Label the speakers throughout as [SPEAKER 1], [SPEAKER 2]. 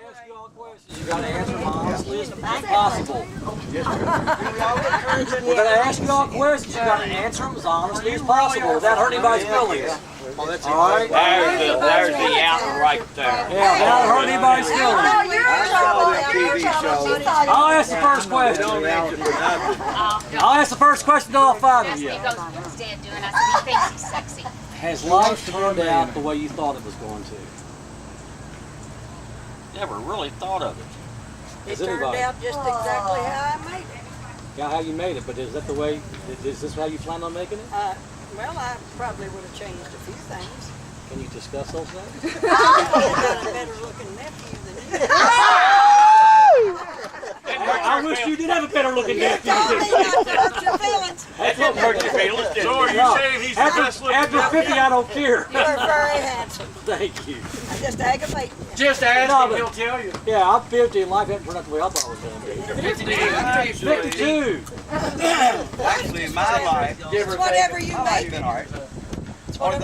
[SPEAKER 1] ask you all questions. You got to answer them honestly as possible. We're going to ask you all questions. You got to answer them as honestly as possible without hurting anybody's feelings. All right.
[SPEAKER 2] There's the out right there.
[SPEAKER 1] Yeah, without hurting anybody's feelings.
[SPEAKER 3] Oh, you're in trouble. You're in trouble. She thought you
[SPEAKER 1] I'll ask the first question. I'll ask the first question to all five of you.
[SPEAKER 4] He goes, what's Dad doing? I said, he thinks he's sexy.
[SPEAKER 1] Has life turned out the way you thought it was going to?
[SPEAKER 2] Never really thought of it.
[SPEAKER 3] It turned out just exactly how I made it.
[SPEAKER 1] Yeah, how you made it, but is that the way, is this how you plan on making it?
[SPEAKER 3] Well, I probably would have changed a few things.
[SPEAKER 1] Can you discuss those things?
[SPEAKER 3] I got a better looking nephew than you.
[SPEAKER 1] I wish you did have a better looking nephew.
[SPEAKER 3] Told me not to hurt your feelings.
[SPEAKER 2] That didn't hurt your feelings, did it?
[SPEAKER 5] So are you saying he's the best looking?
[SPEAKER 1] After 50, I don't care.
[SPEAKER 3] You're very handsome.
[SPEAKER 1] Thank you.
[SPEAKER 3] I just aggravate you.
[SPEAKER 5] Just ask him, he'll tell you.
[SPEAKER 1] Yeah, I'm 50 and life hasn't turned out the way I thought it was going to be. 52.
[SPEAKER 6] Actually, in my life,
[SPEAKER 3] It's whatever you make.
[SPEAKER 6] been all right. Only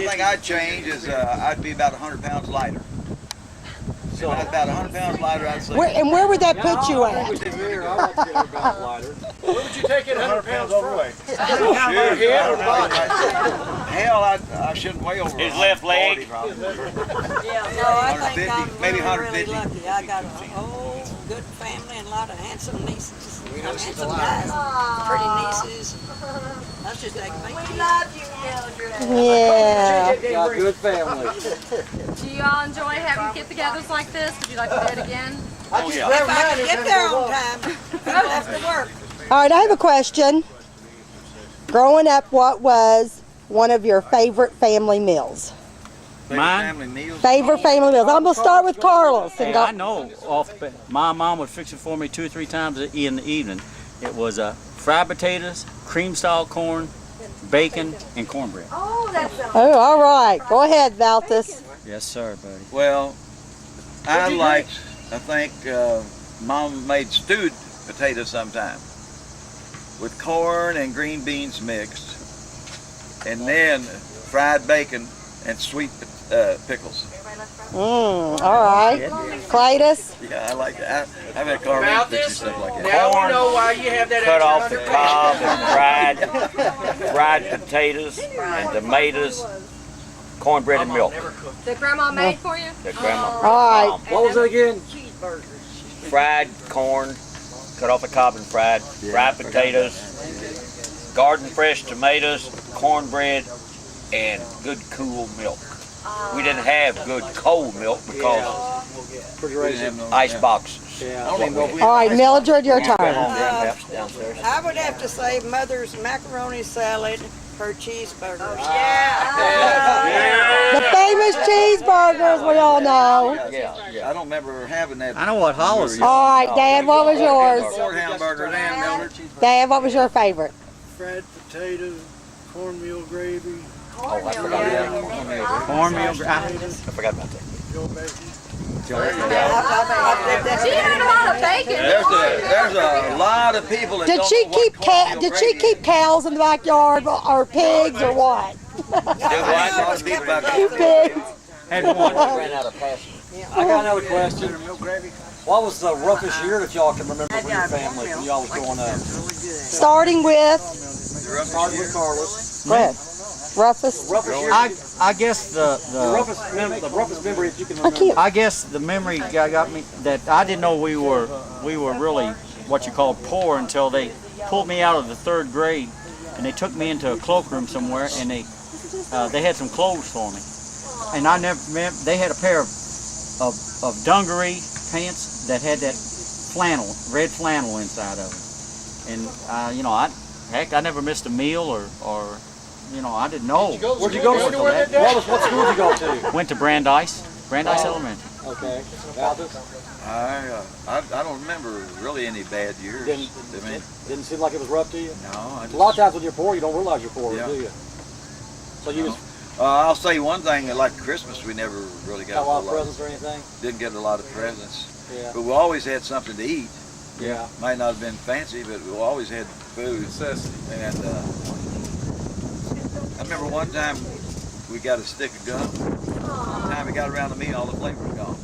[SPEAKER 6] thing I'd change is I'd be about 100 pounds lighter. So I'd about 100 pounds lighter, I'd say.
[SPEAKER 7] And where would that put you at?
[SPEAKER 1] I like to get about lighter.
[SPEAKER 5] Where would you take it 100 pounds overweight?
[SPEAKER 6] Hell, I shouldn't weigh over
[SPEAKER 2] His left leg.
[SPEAKER 6] 40,
[SPEAKER 3] Yeah, no, I think
[SPEAKER 6] 150,
[SPEAKER 3] I'm
[SPEAKER 6] maybe
[SPEAKER 3] really
[SPEAKER 6] 150.
[SPEAKER 3] lucky. I got a whole good family and a lot of handsome nieces. Handsome guys, pretty nieces. That's just aggravating. We love you, Mildred.
[SPEAKER 7] Yeah.
[SPEAKER 1] Got a good family.
[SPEAKER 8] Do you all enjoy having get-togethers like this? Would you like to do it again?
[SPEAKER 2] Oh, yeah.
[SPEAKER 3] If I can get there on time, I'll have to work.
[SPEAKER 7] All right, I have a question. Growing up, what was one of your favorite family meals?
[SPEAKER 6] Family meals.
[SPEAKER 7] Favorite family meals. I'm going to start with Carlos. And
[SPEAKER 9] Hey,
[SPEAKER 7] go.
[SPEAKER 9] I know. My mom would fix it for me 2 or 3 times in the evening. It was fried potatoes, cream-style corn, bacon, and cornbread.
[SPEAKER 3] Oh, that sounds
[SPEAKER 7] Oh, all right. Go ahead, Valtis.
[SPEAKER 9] Yes, sir, buddy.
[SPEAKER 6] Well, I think Mom made stewed potatoes sometime with corn and green beans mixed, and then fried bacon and sweet pickles.
[SPEAKER 7] All right. Cletus.
[SPEAKER 6] Yeah, I like that. I've had Carmen fix stuff like that.
[SPEAKER 5] Now we know why you have that
[SPEAKER 2] Cut off
[SPEAKER 5] extra
[SPEAKER 2] the
[SPEAKER 5] 100
[SPEAKER 2] cob and fried potatoes and tomatoes, cornbread and milk.
[SPEAKER 8] That Grandma made for you?
[SPEAKER 2] That grandma.
[SPEAKER 7] All right.
[SPEAKER 1] What was it again?
[SPEAKER 2] Fried corn, cut off the cob and fried potatoes, garden fresh tomatoes, cornbread, and good cool milk. We didn't have good cold milk because ice boxes.
[SPEAKER 1] Yeah.
[SPEAKER 7] All right, Mildred, your turn.
[SPEAKER 2] Downstairs.
[SPEAKER 3] I would have to say Mother's macaroni salad, her cheeseburgers.
[SPEAKER 7] The famous cheeseburgers we all know.
[SPEAKER 6] Yeah. I don't remember having that.
[SPEAKER 9] I know what Hollis is.
[SPEAKER 7] All right, Dad, what was yours?
[SPEAKER 6] Ford hamburger and Mildred.
[SPEAKER 7] Dad, what was your favorite?
[SPEAKER 5] fried potatoes, cornmeal gravy.
[SPEAKER 2] Oh, I forgot about that.
[SPEAKER 9] Cornmeal. I
[SPEAKER 2] forgot about that.
[SPEAKER 8] She had a lot of bacon.
[SPEAKER 6] There's a lot of people that
[SPEAKER 7] Did
[SPEAKER 6] don't
[SPEAKER 7] she
[SPEAKER 6] know what
[SPEAKER 7] keep
[SPEAKER 6] cornmeal
[SPEAKER 7] Did she
[SPEAKER 6] gravy
[SPEAKER 7] keep cows in the backyard or pigs or what? Pigs.
[SPEAKER 9] had one.
[SPEAKER 2] Ran out of passion.
[SPEAKER 1] I got another question. What was the roughest year that y'all can remember from your family when y'all was growing up?
[SPEAKER 7] Starting with
[SPEAKER 1] Carlos.
[SPEAKER 7] Go ahead. Roughest.
[SPEAKER 1] Roughest year.
[SPEAKER 9] I guess
[SPEAKER 1] The roughest memory if you can remember.
[SPEAKER 9] I guess the memory got me that I didn't know we were really what you call poor until they pulled me out of the 3rd grade and they took me into a cloakroom somewhere and they had some clothes for me, and I never remember. They had a pair of dungaree pants that had that flannel, red flannel inside of them, and I never missed a meal or I didn't know.
[SPEAKER 1] Where'd you go? What school did you go to?
[SPEAKER 9] Went to Brandeis Elementary.
[SPEAKER 1] Okay. Valdes?
[SPEAKER 6] I don't remember really any bad years.
[SPEAKER 1] Didn't seem like it was rough to you?
[SPEAKER 6] No.
[SPEAKER 1] A lot of times when you're poor, you don't realize you're poor,
[SPEAKER 6] Yeah.
[SPEAKER 1] do you? So you
[SPEAKER 6] I'll say one thing, like Christmas, we never really got
[SPEAKER 1] got a lot of presents or anything?
[SPEAKER 6] Didn't get a lot of presents.
[SPEAKER 1] Yeah.
[SPEAKER 6] But we always had something to eat.
[SPEAKER 1] Yeah.
[SPEAKER 6] Might not have been fancy, but we always had food. And I remember one time we got a stick of gum. By the time we got around to me, all the flavor was gone.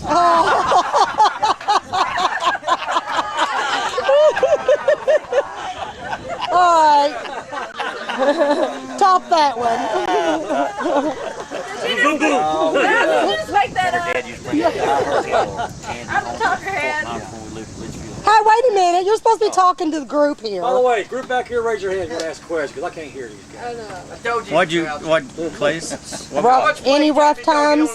[SPEAKER 7] Hey, wait a minute. You're supposed to be talking to the group here.
[SPEAKER 1] By the way, group back here, raise your hand. You want to ask a question because I can't hear these guys.
[SPEAKER 9] What place?
[SPEAKER 7] Any rough times?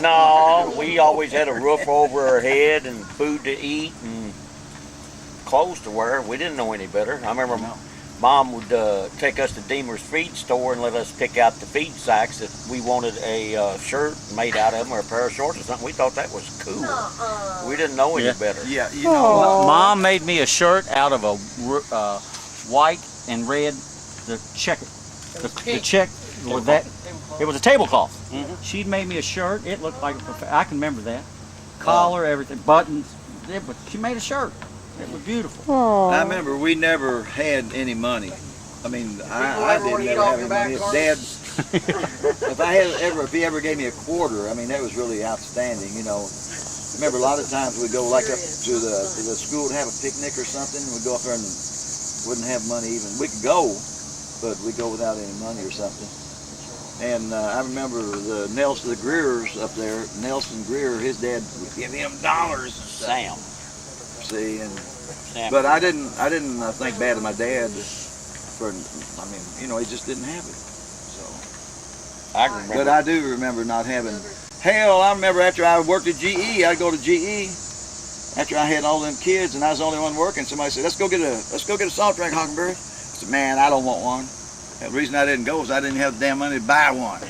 [SPEAKER 2] No, we always had a roof over our head and food to eat and clothes to wear. We didn't know any better. I remember Mom would take us to Deemer's feed store and let us pick out the feed sacks if we wanted a shirt made out of them or a pair of shorts or something. We thought that was cool. We didn't know any better.
[SPEAKER 6] Yeah, you know.
[SPEAKER 9] Mom made me a shirt out of a white and red, the check with that. It was a tablecloth. She'd made me a shirt. It looked like I can remember that. Collar, everything, buttons. She made a shirt. It was beautiful.
[SPEAKER 7] Aww.
[SPEAKER 6] I remember we never had any money. I mean, I didn't never have any money. Dad, if he ever gave me a quarter, I mean, that was really outstanding, you know. I remember a lot of times we'd go like up to the school to have a picnic or something. We'd go up there and wouldn't have money even. We could go, but we'd go without any money or something. And I remember the Greers up there, Nelson Greer, his dad would give him dollars.
[SPEAKER 2] Sam.
[SPEAKER 6] See, but I didn't think bad of my dad for, I mean, you know, he just didn't have it. So.
[SPEAKER 2] I remember.
[SPEAKER 6] But I do remember not having. Hell, I remember after I worked at GE, I'd go to GE after I had all them kids and I was the only one working. Somebody said, let's go get a soft drink, Hockenbury. I said, man, I don't want one. The reason I didn't go is I didn't have the damn money to buy one.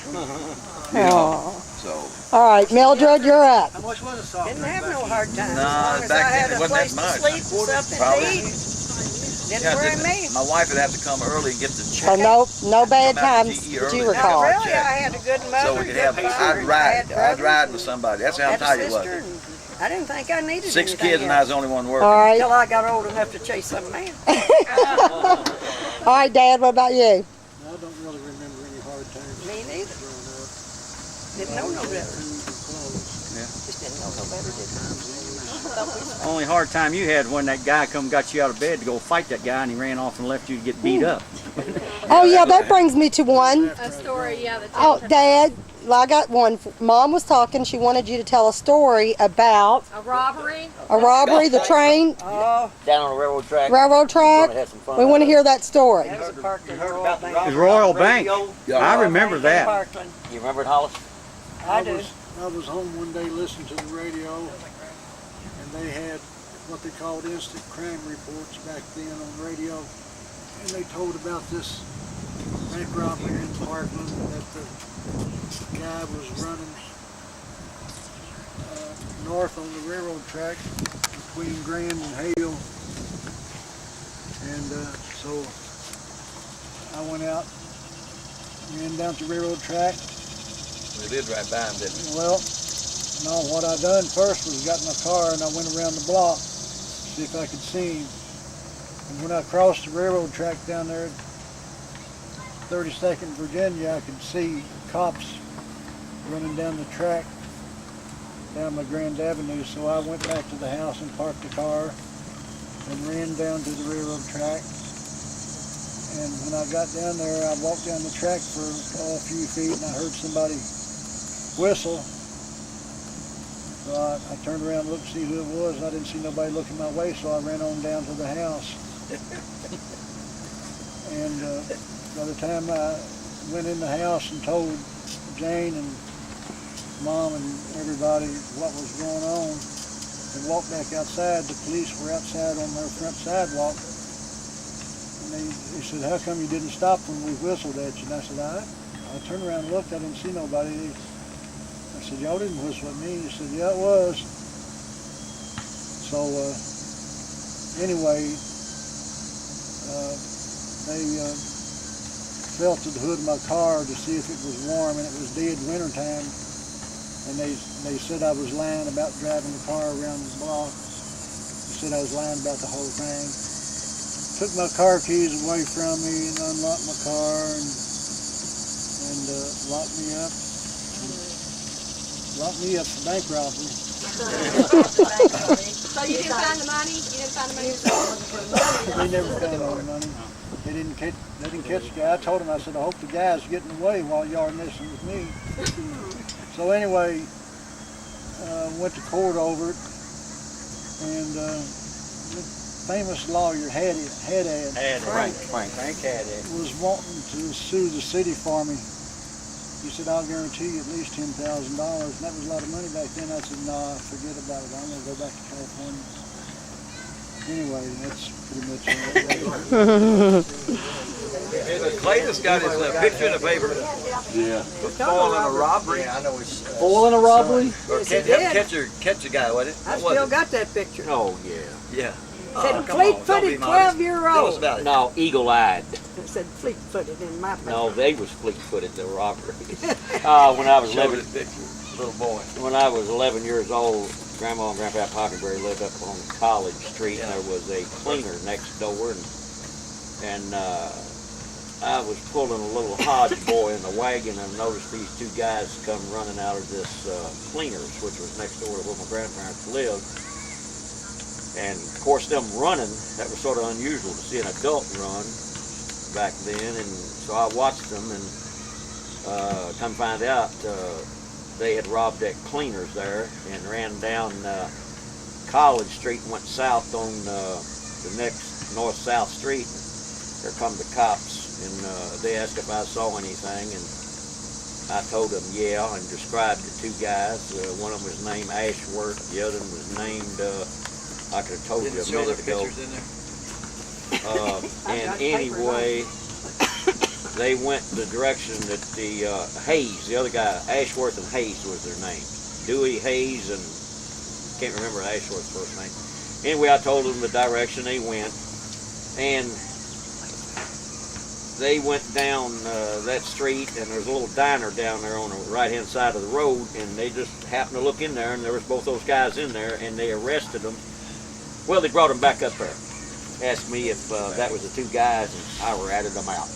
[SPEAKER 6] You know, so.
[SPEAKER 7] All right, Mildred, you're up.
[SPEAKER 5] How much was a soft
[SPEAKER 3] Didn't
[SPEAKER 5] drink
[SPEAKER 3] have
[SPEAKER 5] back
[SPEAKER 3] no
[SPEAKER 5] then?
[SPEAKER 3] hard times.
[SPEAKER 6] No,
[SPEAKER 3] As long as
[SPEAKER 6] back
[SPEAKER 3] I
[SPEAKER 6] then
[SPEAKER 3] had
[SPEAKER 6] it
[SPEAKER 3] a
[SPEAKER 6] wasn't
[SPEAKER 3] place
[SPEAKER 6] that
[SPEAKER 3] to
[SPEAKER 6] much.
[SPEAKER 3] sleep and something to eat. Didn't worry me.
[SPEAKER 6] My wife would have to come early and get the check.
[SPEAKER 7] So no bad
[SPEAKER 6] Come out to
[SPEAKER 7] times
[SPEAKER 6] GE
[SPEAKER 7] that you
[SPEAKER 6] early.
[SPEAKER 7] recall.
[SPEAKER 3] Not really. I had a good mother.
[SPEAKER 6] So we could have, I'd ride with somebody. That's how
[SPEAKER 3] had a
[SPEAKER 6] tight it
[SPEAKER 3] sister.
[SPEAKER 6] was.
[SPEAKER 3] I didn't think I needed
[SPEAKER 6] 6
[SPEAKER 3] anything
[SPEAKER 6] kids and I was
[SPEAKER 3] else.
[SPEAKER 6] the only one working.
[SPEAKER 7] All right.
[SPEAKER 3] Until I got old enough to chase some man.
[SPEAKER 7] All right, Dad, what about you?
[SPEAKER 5] I don't really remember any hard times.
[SPEAKER 3] Me neither.
[SPEAKER 5] Growing up.
[SPEAKER 3] Didn't know no better.
[SPEAKER 5] Food and clothes.
[SPEAKER 3] Just didn't know no better, did
[SPEAKER 9] Only hard time you had when that guy come got you out of bed to go fight that guy and he ran off and left you to get beat up.
[SPEAKER 7] Oh, yeah, that brings me to one.
[SPEAKER 8] A story, yeah.
[SPEAKER 7] Oh, Dad, I got one. Mom was talking. She wanted you to tell a story about
[SPEAKER 8] A robbery.
[SPEAKER 7] the train,
[SPEAKER 3] Oh,
[SPEAKER 2] Down on the railroad track.
[SPEAKER 7] railroad track.
[SPEAKER 2] Had some fun.
[SPEAKER 7] We want to hear that story.
[SPEAKER 3] that was a Parkland Royal Bank.
[SPEAKER 9] It was Royal Bank. I remember
[SPEAKER 3] Bank in
[SPEAKER 9] that.
[SPEAKER 3] Parkland.
[SPEAKER 2] You remember it, Hollis?
[SPEAKER 3] I do.
[SPEAKER 5] I was home one day listening to the radio, and they had what they called instant crime reports back then on the radio, and they told about this bank robbery in Parkland that the guy was running north on the railroad track between Grand and Hale, and so I went out, ran down to the railroad track.
[SPEAKER 6] We did right by him, didn't we?
[SPEAKER 5] Well, no, what I done first was got in my car and I went around the block to see if I could see him. And when I crossed the railroad track down there, 32nd Virginia, I could see cops running down the track down my Grand Avenue. So I went back to the house and parked the car and ran down to the railroad track. And when I got down there, I walked down the track for a few feet and I heard somebody whistle. So I turned around and looked to see who it was, and I didn't see nobody looking my way, so I ran on down to the house. And by the time I went in the house and told Jane and Mom and everybody what was going on, and walked back outside, the police were outside on their front sidewalk. And they said, how come you didn't stop when we whistled at you? And I said, I turned around and looked, I didn't see nobody. I said, y'all didn't whistle at me. He said, yeah, it was. So anyway, they felt to the hood of my car to see if it was warm, and it was dead wintertime. And they said I was lying about driving the car around the block. They said I was lying about the whole thing. Took my car keys away from me and unlocked my car and locked me up. Locked me up for bank robbery.
[SPEAKER 8] So you didn't find the money? You didn't find the money yourself?
[SPEAKER 5] They never found all the money. They didn't catch the guy. I told them, I said, I hope the guy's getting away while y'all are messing with me. So anyway, went to court over it, and the famous lawyer
[SPEAKER 9] Frank
[SPEAKER 5] was wanting to sue the city for me. He said, I'll guarantee you at least $10,000, and that was a lot of money back then. I said, nah, forget about it. I'm going to go back to California. Anyway, that's pretty much it.
[SPEAKER 6] Clayton's got his picture in the paper.
[SPEAKER 1] Yeah.
[SPEAKER 6] Foiling a robbery.
[SPEAKER 9] I know it's.
[SPEAKER 1] Foiling a robbery?
[SPEAKER 6] Or catch a guy, wasn't it?
[SPEAKER 3] I still got that picture.
[SPEAKER 2] Oh, yeah.
[SPEAKER 6] Yeah.
[SPEAKER 3] Said fleet-footed 12-year-old.
[SPEAKER 6] Tell us about it.
[SPEAKER 2] No, eagle-eyed.
[SPEAKER 3] It said fleet-footed in my paper.
[SPEAKER 2] No, they was fleet-footed, the robbery. When I was 11,
[SPEAKER 6] Little boy.
[SPEAKER 2] when I was 11 years old, Grandma and Grandpa Hockenbury lived up on College Street, and there was a cleaner next door, and I was pulling a little Hodge boy in the wagon, and noticed these two guys come running out of this cleaners, which was next door to where my grandparents lived. And of course, them running, that was sort of unusual to see an adult run back then, and so I watched them, and come find out they had robbed that cleaners there and ran down College Street and went south on the next north-south street. Here come the cops, and they asked if I saw anything, and I told them yeah, and described the two guys. One of them was named Ashworth, the other one was named, I could have told you a minute ago. And anyway, they went the direction that the Hayes, the other guy, Ashworth and Hayes was their name. Dewey Hayes and can't remember Ashworth's first name. Anyway, I told them the direction they went, and they went down that street, and there's a little diner down there on the right-hand side of the road, and they just happened to look in there, and there was both those guys in there, and they arrested them. Well, they brought them back up there. Asked me if that was the two guys, and I ratted them out.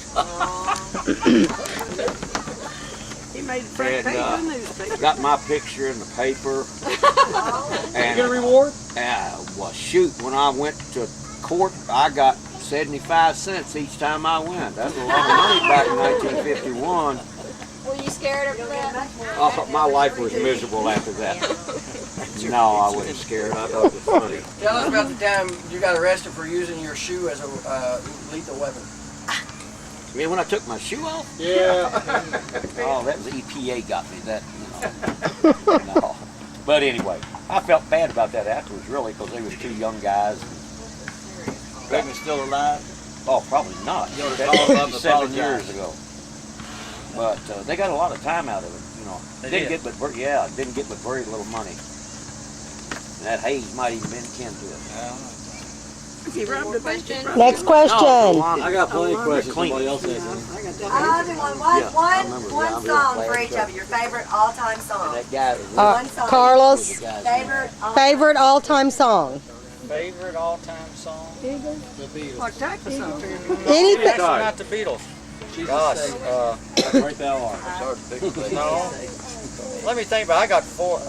[SPEAKER 3] He made the front page of the newspaper.
[SPEAKER 2] Got my picture in the paper. And,
[SPEAKER 1] You get a reward?
[SPEAKER 2] Well, shoot, when I went to court, I got 75 cents each time I went. That was a lot of money back in 1951.
[SPEAKER 8] Were you scared of that?
[SPEAKER 2] Oh, my life was miserable after that. No, I wasn't scared. I thought it was funny.
[SPEAKER 10] Tell us about the time you got arrested for using your shoe as a lethal weapon.
[SPEAKER 2] You mean when I took my shoe off?
[SPEAKER 1] Yeah.
[SPEAKER 2] Oh, that was EPA got me. That, no. But anyway, I felt bad about that afterwards, really, because they was two young guys.
[SPEAKER 6] Clayton's still alive?
[SPEAKER 2] Oh, probably not.
[SPEAKER 6] You ought to
[SPEAKER 2] That
[SPEAKER 6] call him up
[SPEAKER 2] was
[SPEAKER 6] and
[SPEAKER 2] 7
[SPEAKER 6] apologize.
[SPEAKER 2] years ago. But they got a lot of time out of it, you know. Didn't get but very little money. And that Hayes might even been kin to it.
[SPEAKER 3] He robbed a question.
[SPEAKER 7] Next question.
[SPEAKER 1] I got plenty of questions. Somebody else has any.
[SPEAKER 11] I'll do one. One song for each of you. Your favorite all-time song.
[SPEAKER 2] That guy was
[SPEAKER 11] One song.
[SPEAKER 7] Carlos,
[SPEAKER 11] Favorite
[SPEAKER 7] all-time song.
[SPEAKER 9] Favorite all-time song?
[SPEAKER 3] What type of song?
[SPEAKER 7] Anything.
[SPEAKER 9] Not the Beatles. Gosh,
[SPEAKER 1] Right thou art.
[SPEAKER 6] It's hard to pick a place.
[SPEAKER 9] no. Let me think about it. I got 4.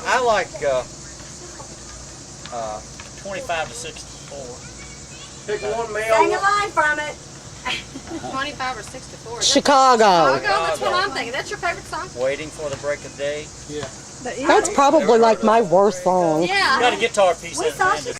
[SPEAKER 9] I like 25 to 64.
[SPEAKER 10] Pick one
[SPEAKER 11] Sing a
[SPEAKER 10] male.
[SPEAKER 11] line from it.
[SPEAKER 8] 25 or 64.
[SPEAKER 7] Chicago.
[SPEAKER 8] That's what I'm thinking. That's your favorite song?
[SPEAKER 9] Waiting for the break of day.
[SPEAKER 7] That's probably like my worst song.
[SPEAKER 8] Yeah.
[SPEAKER 9] Got a guitar piece
[SPEAKER 11] We
[SPEAKER 9] at the
[SPEAKER 11] saw
[SPEAKER 9] end.